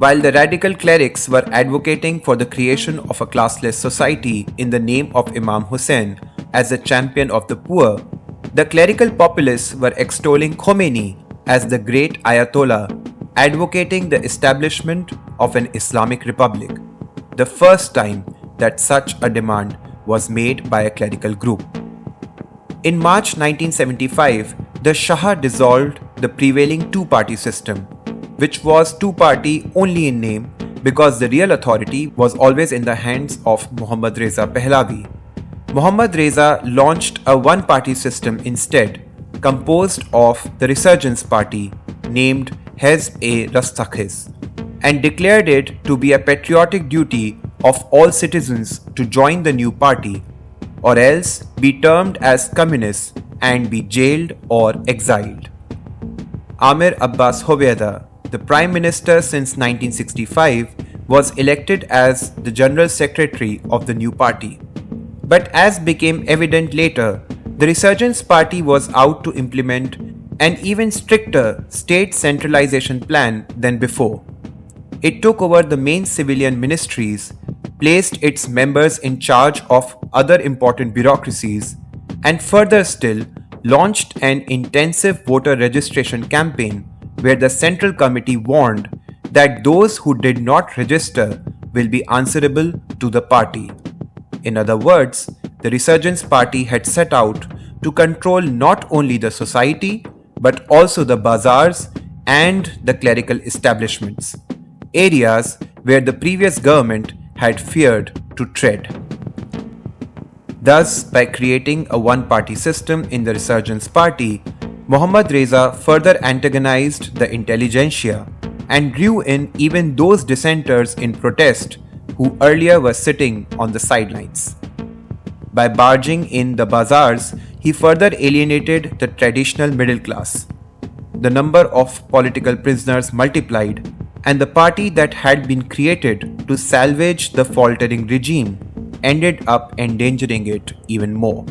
While the radical clerics were advocating for the creation of a classless society in the name of Imam Hussain as a champion of the poor, the clerical populists were extolling Khomeini as the great Ayatollah, advocating the establishment of an Islamic Republic, the first time that such a demand was made by a clerical group. In March 1975, the Shah dissolved the prevailing two-party system, which was two-party only in name because the real authority was always in the hands of Mohammad Reza Pahlavi. Mohammad Reza launched a one-party system instead, composed of the Resurgence Party, named Hezb-e-Rastakhiz, and declared it to be a patriotic duty of all citizens to join the new party, or else be termed as communists and be jailed or exiled. Amir Abbas Hoveyda, the Prime Minister since 1965, was elected as the General Secretary of the new party. But as became evident later, the Resurgence Party was out to implement an even stricter state centralization plan than before. It took over the main civilian ministries, placed its members in charge of other important bureaucracies, and further still, launched an intensive voter registration campaign where the Central Committee warned that those who did not register will be answerable to the party. In other words, the Resurgence Party had set out to control not only the society but also the bazaars and the clerical establishments, areas where the previous government had feared to tread. Thus, by creating a one-party system in the Resurgence Party, Mohammad Reza further antagonized the intelligentsia and drew in even those dissenters in protest who earlier were sitting on the sidelines. By barging in the bazaars, he further alienated the traditional middle class. The number of political prisoners multiplied, and the party that had been created to salvage the faltering regime ended up endangering it even more.